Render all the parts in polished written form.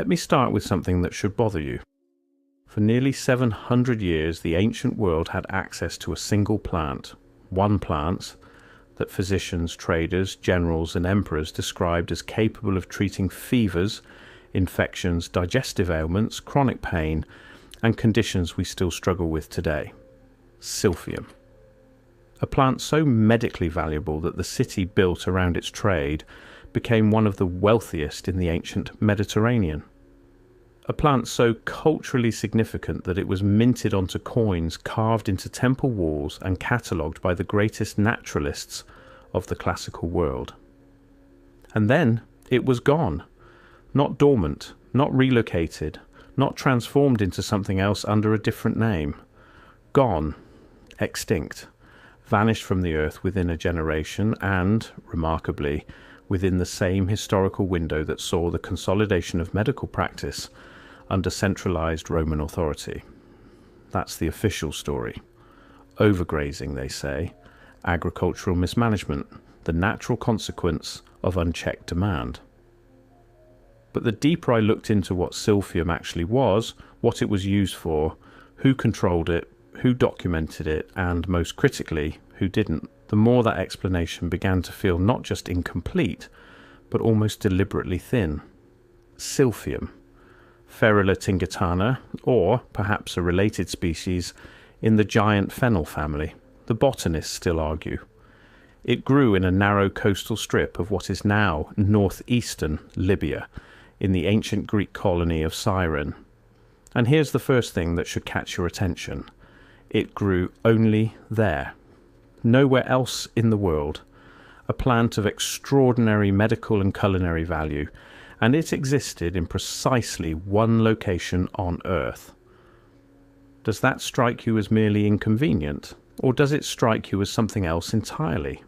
Let me start with something that should bother you. For nearly 700 years, the ancient world had access to a single plant, one plant, that physicians, traders, generals, and emperors described as capable of treating fevers, infections, digestive ailments, chronic pain, and conditions we still struggle with today. Silphium. A plant so medically valuable that the city built around its trade became one of the wealthiest in the ancient Mediterranean. A plant so culturally significant that it was minted onto coins, carved into temple walls, and catalogued by the greatest naturalists of the classical world. And then it was gone. Not dormant, not relocated, not transformed into something else under a different name. Gone, extinct, vanished from the earth within a generation and, remarkably, within the same historical window that saw the consolidation of medical practice under centralized Roman authority. That's the official story. Overgrazing, they say, agricultural mismanagement, the natural consequence of unchecked demand. But the deeper I looked into what silphium actually was, what it was used for, who controlled it, who documented it, and most critically, who didn't, the more that explanation began to feel not just incomplete, but almost deliberately thin. Silphium, Ferula tingitana, or perhaps a related species in the giant fennel family, the botanists still argue. It grew in a narrow coastal strip of what is now northeastern Libya, in the ancient Greek colony of Cyrene. And here's the first thing that should catch your attention. It grew only there. Nowhere else in the world. A plant of extraordinary medical and culinary value, and it existed in precisely one location on Earth. Does that strike you as merely inconvenient, or does it strike you as something else entirely?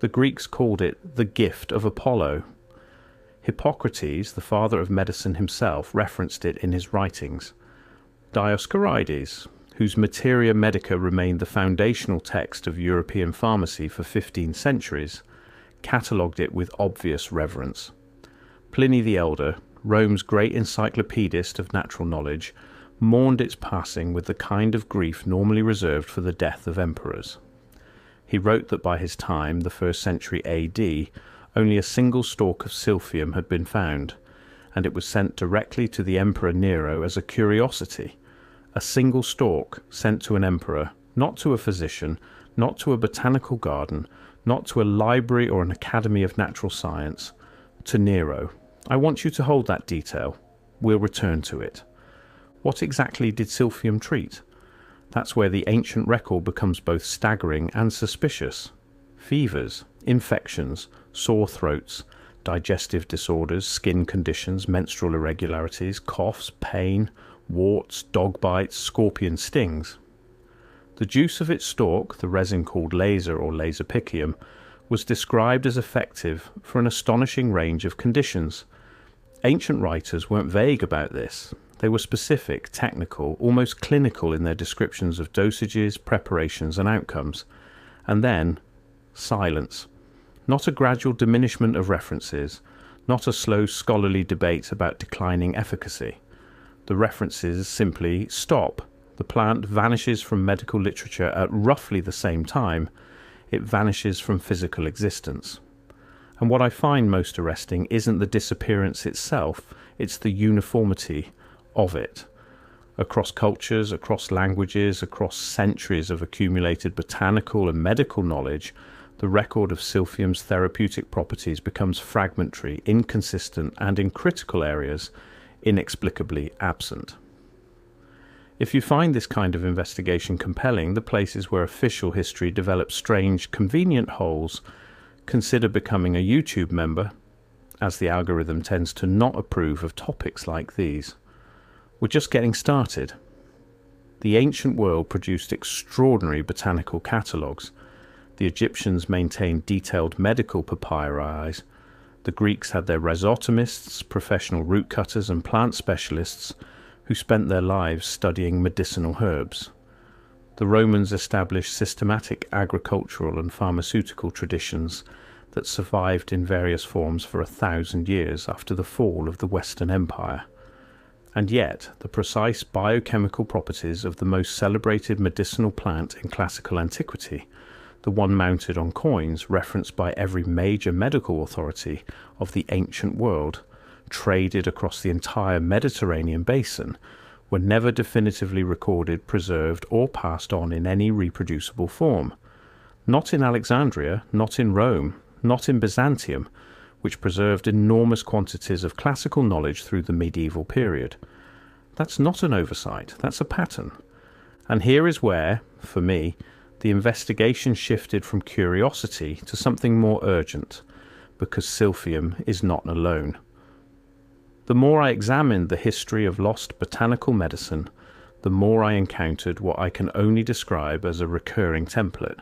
The Greeks called it the gift of Apollo. Hippocrates, the father of medicine himself, referenced it in his writings. Dioscorides, whose Materia Medica remained the foundational text of European pharmacy for 15 centuries, catalogued it with obvious reverence. Pliny the Elder, Rome's great encyclopedist of natural knowledge, mourned its passing with the kind of grief normally reserved for the death of emperors. He wrote that by his time, the 1st century AD, only a single stalk of silphium had been found, and it was sent directly to the Emperor Nero as a curiosity. A single stalk sent to an emperor, not to a physician, not to a botanical garden, not to a library or an academy of natural science, to Nero. I want you to hold that detail. We'll return to it. What exactly did silphium treat? That's where the ancient record becomes both staggering and suspicious. Fevers, infections, sore throats, digestive disorders, skin conditions, menstrual irregularities, coughs, pain, warts, dog bites, scorpion stings. The juice of its stalk, the resin called laser or lasopicium, was described as effective for an astonishing range of conditions. Ancient writers weren't vague about this. They were specific, technical, almost clinical in their descriptions of dosages, preparations, and outcomes. And then, silence. Not a gradual diminishment of references, not a slow scholarly debate about declining efficacy. The references simply stop. The plant vanishes from medical literature at roughly the same time. It vanishes from physical existence. And what I find most arresting isn't the disappearance itself, it's the uniformity of it. Across cultures, across languages, across centuries of accumulated botanical and medical knowledge, the record of silphium's therapeutic properties becomes fragmentary, inconsistent, and in critical areas, inexplicably absent. If you find this kind of investigation compelling, the places where official history develops strange, convenient holes, consider becoming a YouTube member, as the algorithm tends to not approve of topics like these. We're just getting started. The ancient world produced extraordinary botanical catalogues. The Egyptians maintained detailed medical papyri. The Greeks had their rhizotomists, professional root cutters, and plant specialists who spent their lives studying medicinal herbs. The Romans established systematic agricultural and pharmaceutical traditions that survived in various forms for 1,000 years after the fall of the Western Empire. And yet, the precise biochemical properties of the most celebrated medicinal plant in classical antiquity, the one mounted on coins referenced by every major medical authority of the ancient world, traded across the entire Mediterranean basin, were never definitively recorded, preserved, or passed on in any reproducible form. Not in Alexandria, not in Rome, not in Byzantium, which preserved enormous quantities of classical knowledge through the medieval period. That's not an oversight, that's a pattern. And here is where, for me, the investigation shifted from curiosity to something more urgent, because silphium is not alone. The more I examined the history of lost botanical medicine, the more I encountered what I can only describe as a recurring template.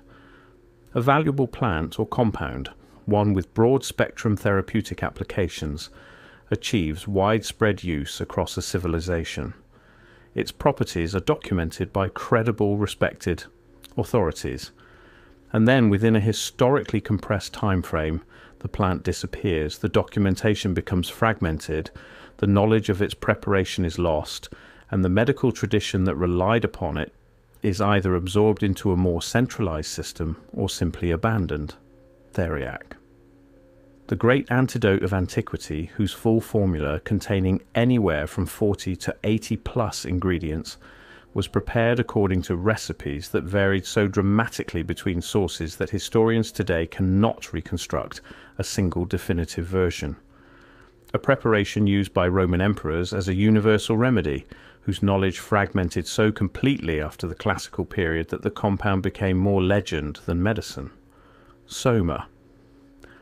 A valuable plant or compound, one with broad-spectrum therapeutic applications, achieves widespread use across a civilization. Its properties are documented by credible, respected authorities, and then within a historically compressed time frame, the plant disappears, the documentation becomes fragmented, the knowledge of its preparation is lost, and the medical tradition that relied upon it is either absorbed into a more centralized system or simply abandoned. Theriac. The great antidote of antiquity, whose full formula, containing anywhere from 40 to 80 plus ingredients, was prepared according to recipes that varied so dramatically between sources that historians today cannot reconstruct a single definitive version. A preparation used by Roman emperors as a universal remedy, whose knowledge fragmented so completely after the classical period that the compound became more legend than medicine. Soma.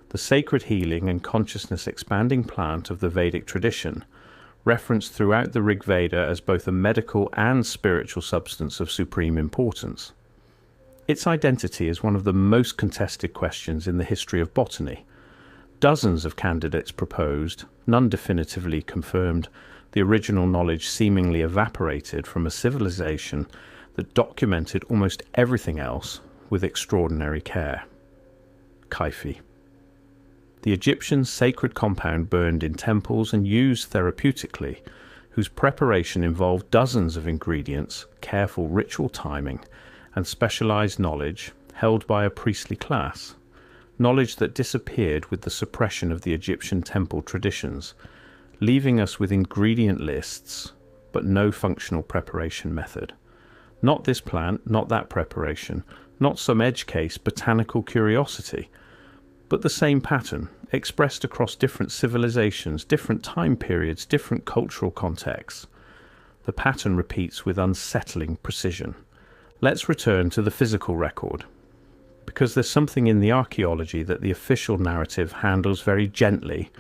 The sacred healing and consciousness expanding plant of the Vedic tradition, referenced throughout the Rig Veda as both a medical and spiritual substance of supreme importance. Its identity is one of the most contested questions in the history of botany. Dozens of candidates proposed, none definitively confirmed, the original knowledge seemingly evaporated from a civilization that documented almost everything else with extraordinary care. Kaifi. The Egyptian sacred compound burned in temples and used therapeutically, whose preparation involved dozens of ingredients, careful ritual timing, and specialized knowledge held by a priestly class, knowledge that disappeared with the suppression of the Egyptian temple traditions, leaving us with ingredient lists, but no functional preparation method. Not this plant, not that preparation, not some edge case botanical curiosity, but the same pattern, expressed across different civilizations, different time periods, different cultural contexts. The pattern repeats with unsettling precision. Let's return to the physical record, because there's something in the archaeology that the official narrative handles very gently,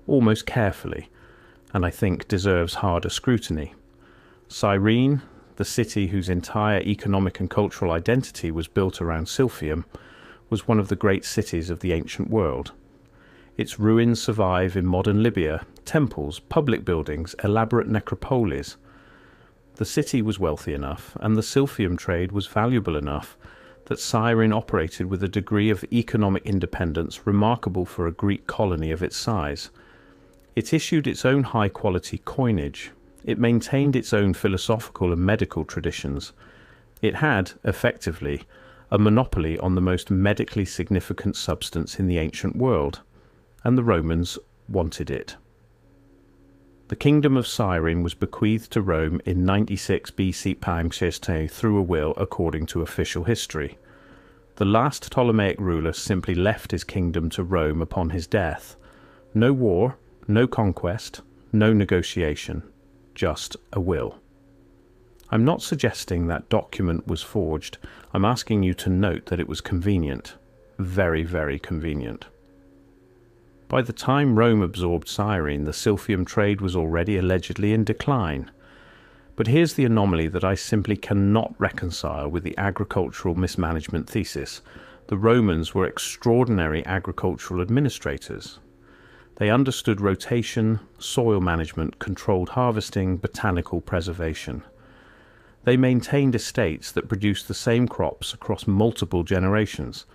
almost carefully, and I think deserves harder scrutiny. Cyrene, the city whose entire economic and cultural identity was built around silphium, was one of the great cities of the ancient world. Its ruins survive in modern Libya, temples, public buildings, elaborate necropolis. The city was wealthy enough, and the silphium trade was valuable enough, that Cyrene operated with a degree of economic independence remarkable for a Greek colony of its size. It issued its own high-quality coinage. It maintained its own philosophical and medical traditions. It had, effectively, a monopoly on the most medically significant substance in the ancient world, and the Romans wanted it. The kingdom of Cyrene was bequeathed to Rome in 96 BC through a will according to official history. The last Ptolemaic ruler simply left his kingdom to Rome upon his death. No war, no conquest, no negotiation, just a will. I'm not suggesting that document was forged. I'm asking you to note that it was convenient. Very, very convenient. By the time Rome absorbed Cyrene, the silphium trade was already allegedly in decline. But here's the anomaly that I simply cannot reconcile with the agricultural mismanagement thesis. The Romans were extraordinary agricultural administrators. They understood rotation, soil management, controlled harvesting, botanical preservation. They maintained estates that produced the same crops across multiple generations.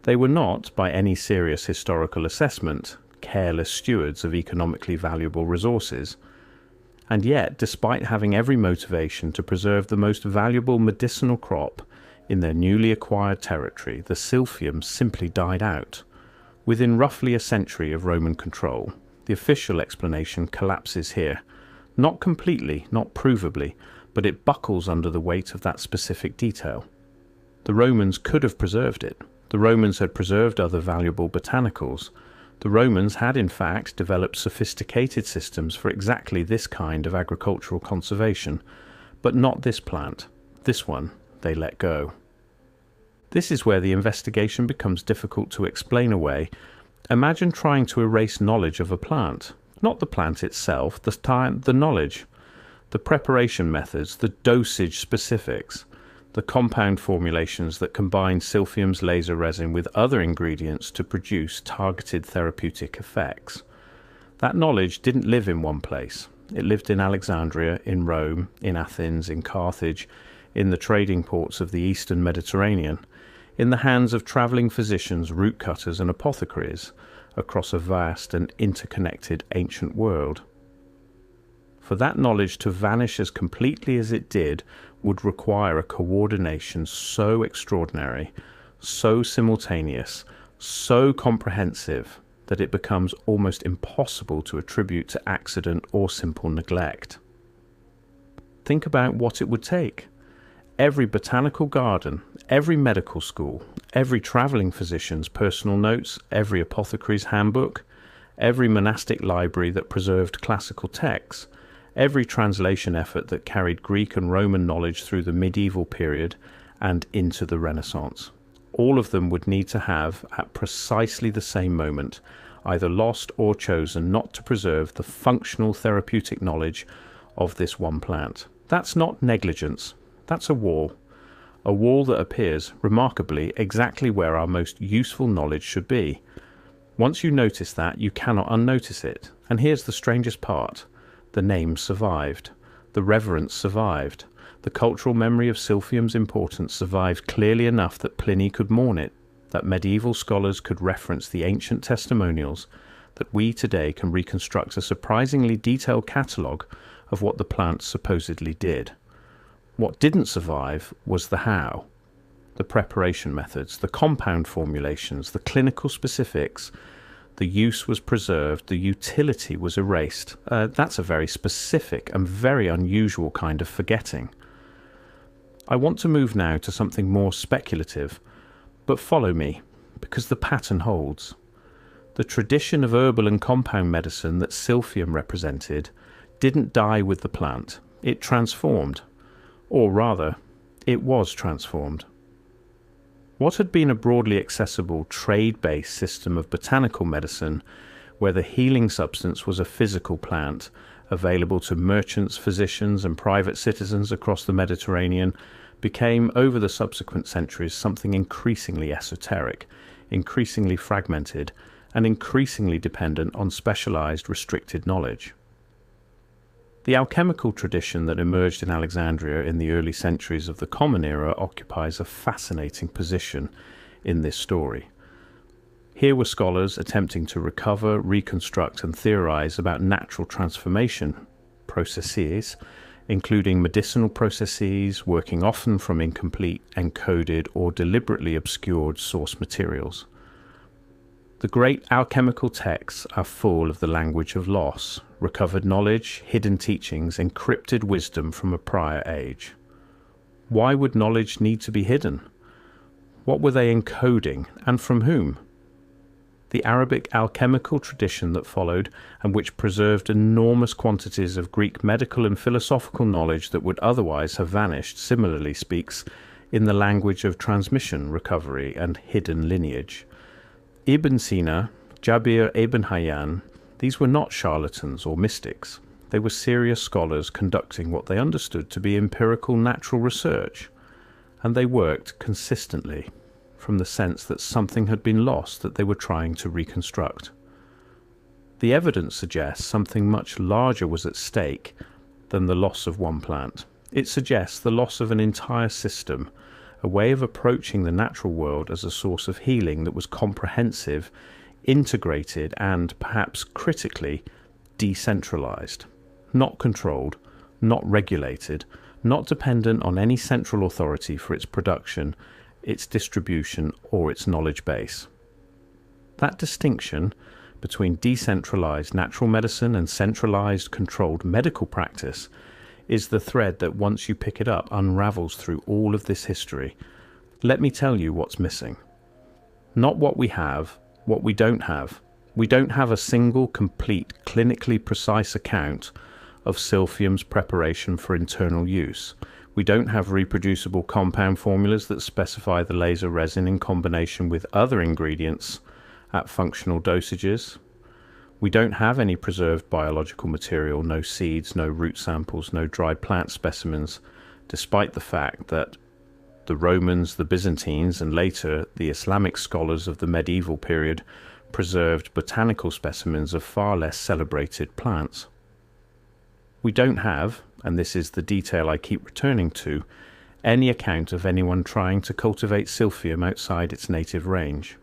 They were not, by any serious historical assessment, careless stewards of economically valuable resources. And yet, despite having every motivation to preserve the most valuable medicinal crop in their newly acquired territory, the silphium simply died out. Within roughly a century of Roman control, the official explanation collapses here. Not completely, not provably, but it buckles under the weight of that specific detail. The Romans could have preserved it. The Romans had preserved other valuable botanicals. The Romans had in fact developed sophisticated systems for exactly this kind of agricultural conservation, but not this plant. This one they let go. This is where the investigation becomes difficult to explain away. Imagine trying to erase knowledge of a plant. Not the plant itself, the knowledge, the preparation methods, the dosage specifics, the compound formulations that combine silphium's laser resin with other ingredients to produce targeted therapeutic effects. That knowledge didn't live in one place. It lived in Alexandria, in Rome, in Athens, in Carthage, in the trading ports of the eastern Mediterranean, in the hands of travelling physicians, root cutters and apothecaries across a vast and interconnected ancient world. For that knowledge to vanish as completely as it did would require a coordination so extraordinary, so simultaneous, so comprehensive, that it becomes almost impossible to attribute to accident or simple neglect. Think about what it would take. Every botanical garden, every medical school, every travelling physician's personal notes, every apothecary's handbook, every monastic library that preserved classical texts, every translation effort that carried Greek and Roman knowledge through the medieval period and into the Renaissance. All of them would need to have, at precisely the same moment, either lost or chosen not to preserve the functional therapeutic knowledge of this one plant. That's not negligence. That's a wall that appears, remarkably, exactly where our most useful knowledge should be. Once you notice that, you cannot unnotice it. And here's the strangest part. The name survived. The reverence survived. The cultural memory of silphium's importance survived clearly enough that Pliny could mourn it, that medieval scholars could reference the ancient testimonials, that we today can reconstruct a surprisingly detailed catalogue of what the plant supposedly did. What didn't survive was the how, the preparation methods, the compound formulations, the clinical specifics. The use was preserved, the utility was erased. That's a very specific and very unusual kind of forgetting. I want to move now to something more speculative, but follow me, because the pattern holds. The tradition of herbal and compound medicine that silphium represented didn't die with the plant, it transformed. Or rather, it was transformed. What had been a broadly accessible trade-based system of botanical medicine, where the healing substance was a physical plant, available to merchants, physicians and private citizens across the Mediterranean, became over the subsequent centuries something increasingly esoteric, increasingly fragmented, and increasingly dependent on specialized, restricted knowledge. The alchemical tradition that emerged in Alexandria in the early centuries of the Common Era occupies a fascinating position in this story. Here were scholars attempting to recover, reconstruct and theorize about natural transformation processes, including medicinal processes, working often from incomplete, encoded or deliberately obscured source materials. The great alchemical texts are full of the language of loss, recovered knowledge, hidden teachings, encrypted wisdom from a prior age. Why would knowledge need to be hidden? What were they encoding, and from whom? The Arabic alchemical tradition that followed, and which preserved enormous quantities of Greek medical and philosophical knowledge that would otherwise have vanished, similarly speaks in the language of transmission, recovery, and hidden lineage. Ibn Sina, Jabir ibn Hayyan, these were not charlatans or mystics. They were serious scholars conducting what they understood to be empirical natural research, and they worked consistently from the sense that something had been lost that they were trying to reconstruct. The evidence suggests something much larger was at stake than the loss of one plant. It suggests the loss of an entire system, a way of approaching the natural world as a source of healing that was comprehensive, integrated, and, perhaps critically, decentralized. Not controlled, not regulated, not dependent on any central authority for its production, its distribution, or its knowledge base. That distinction between decentralized natural medicine and centralized controlled medical practice is the thread that, once you pick it up, unravels through all of this history. Let me tell you what's missing. Not what we have, what we don't have. We don't have a single, complete, clinically precise account of silphium's preparation for internal use. We don't have reproducible compound formulas that specify the laser resin in combination with other ingredients at functional dosages. We don't have any preserved biological material, no seeds, no root samples, no dried plant specimens, despite the fact that the Romans, the Byzantines, and later the Islamic scholars of the medieval period preserved botanical specimens of far less celebrated plants. We don't have, and this is the detail I keep returning to, any account of anyone trying to cultivate silphium outside its native range.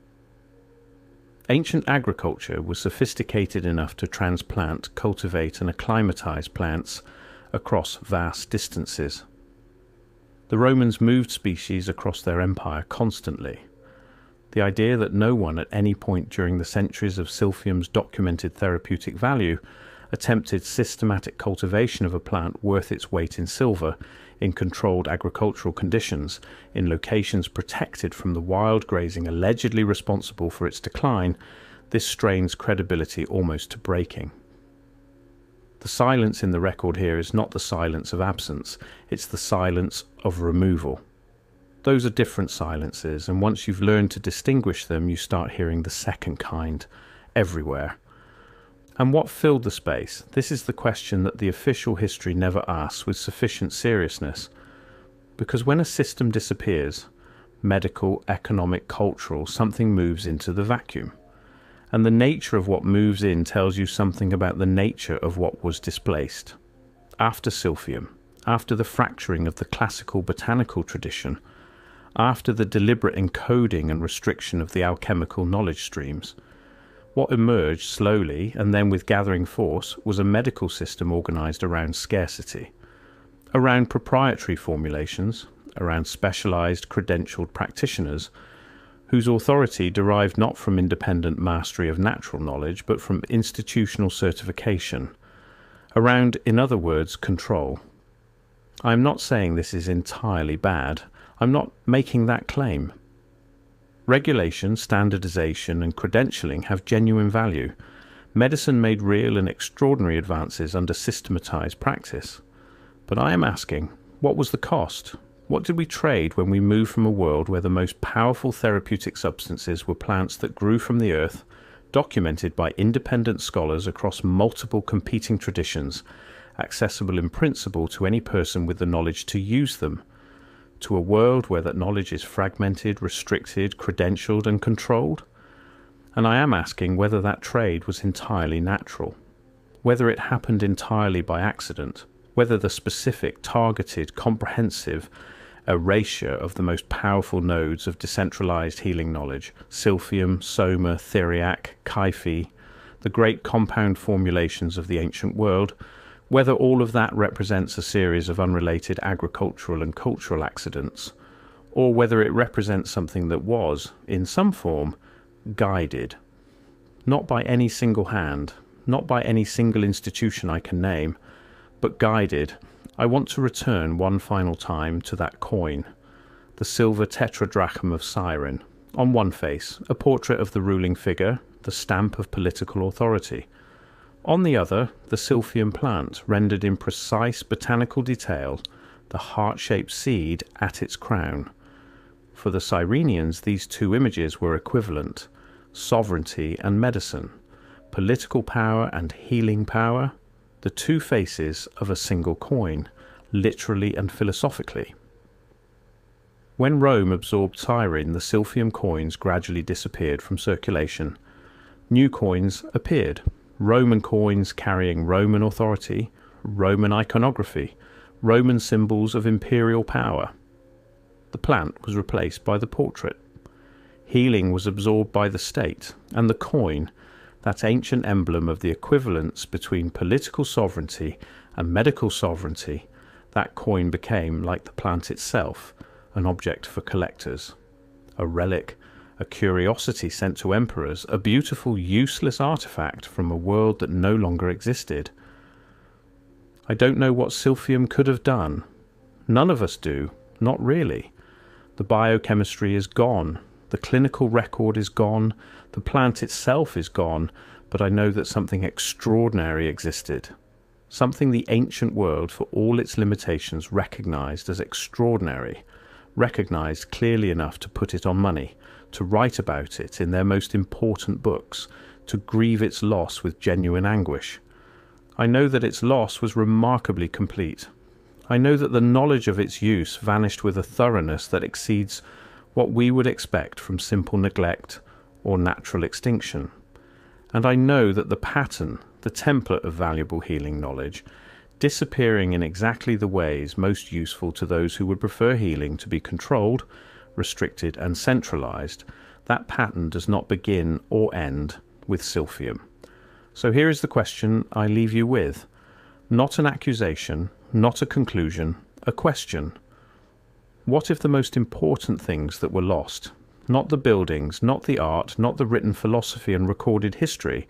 Ancient agriculture was sophisticated enough to transplant, cultivate, and acclimatize plants across vast distances. The Romans moved species across their empire constantly. The idea that no one at any point during the centuries of silphium's documented therapeutic value attempted systematic cultivation of a plant worth its weight in silver in controlled agricultural conditions, in locations protected from the wild grazing allegedly responsible for its decline, this strains credibility almost to breaking. The silence in the record here is not the silence of absence, it's the silence of removal. Those are different silences, and once you've learned to distinguish them, you start hearing the second kind everywhere. And what filled the space? This is the question that the official history never asks with sufficient seriousness. Because when a system disappears, medical, economic, cultural, something moves into the vacuum. And the nature of what moves in tells you something about the nature of what was displaced. After silphium, after the fracturing of the classical botanical tradition, after the deliberate encoding and restriction of the alchemical knowledge streams, what emerged slowly and then with gathering force was a medical system organized around scarcity, around proprietary formulations, around specialized credentialed practitioners whose authority derived not from independent mastery of natural knowledge but from institutional certification, around, in other words, control. I am not saying this is entirely bad. I'm not making that claim. Regulation, standardization, and credentialing have genuine value. Medicine made real and extraordinary advances under systematized practice. But I am asking, what was the cost? What did we trade when we moved from a world where the most powerful therapeutic substances were plants that grew from the earth, documented by independent scholars across multiple competing traditions, accessible in principle to any person with the knowledge to use them, to a world where that knowledge is fragmented, restricted, credentialed, and controlled? And I am asking whether that trade was entirely natural, whether it happened entirely by accident, whether the specific, targeted, comprehensive erasure of the most powerful nodes of decentralized healing knowledge, silphium, soma, theriac, kyphi, the great compound formulations of the ancient world, whether all of that represents a series of unrelated agricultural and cultural accidents, or whether it represents something that was, in some form, guided, not by any single hand, not by any single institution I can name, but guided. I want to return one final time to that coin, the silver tetradrachm of Cyrene. On one face, a portrait of the ruling figure, the stamp of political authority. On the other, the silphium plant, rendered in precise botanical detail, the heart-shaped seed at its crown. For the Cyrenians, these two images were equivalent: sovereignty and medicine, political power and healing power, the two faces of a single coin, literally and philosophically. When Rome absorbed Cyrene, the silphium coins gradually disappeared from circulation. New coins appeared. Roman coins carrying Roman authority, Roman iconography, Roman symbols of imperial power. The plant was replaced by the portrait. Healing was absorbed by the state, and the coin, that ancient emblem of the equivalence between political sovereignty and medical sovereignty, that coin became, like the plant itself, an object for collectors, a relic, a curiosity sent to emperors, a beautiful, useless artifact from a world that no longer existed. I don't know what silphium could have done. None of us do, not really. The biochemistry is gone. The clinical record is gone, the plant itself is gone, but I know that something extraordinary existed. Something the ancient world, for all its limitations, recognized as extraordinary, recognized clearly enough to put it on money, to write about it in their most important books, to grieve its loss with genuine anguish. I know that its loss was remarkably complete. I know that the knowledge of its use vanished with a thoroughness that exceeds what we would expect from simple neglect or natural extinction. And I know that the pattern, the template of valuable healing knowledge, disappearing in exactly the ways most useful to those who would prefer healing to be controlled, restricted and centralized, that pattern does not begin or end with silphium. So here is the question I leave you with. Not an accusation, not a conclusion, a question. What if the most important things that were lost, not the buildings, not the art, not the written philosophy and recorded history,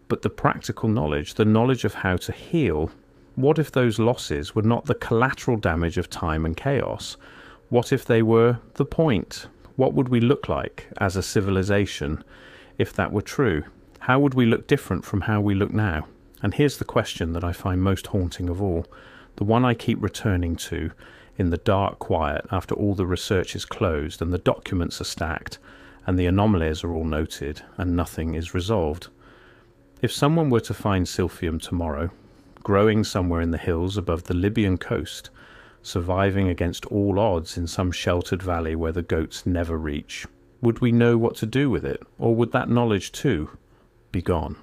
but the practical knowledge, the knowledge of how to heal, what if those losses were not the collateral damage of time and chaos? What if they were the point? What would we look like as a civilization if that were true? How would we look different from how we look now? And here's the question that I find most haunting of all, the one I keep returning to in the dark quiet after all the research is closed and the documents are stacked and the anomalies are all noted and nothing is resolved. If someone were to find silphium tomorrow, growing somewhere in the hills above the Libyan coast, surviving against all odds in some sheltered valley where the goats never reach, would we know what to do with it, or would that knowledge too be gone?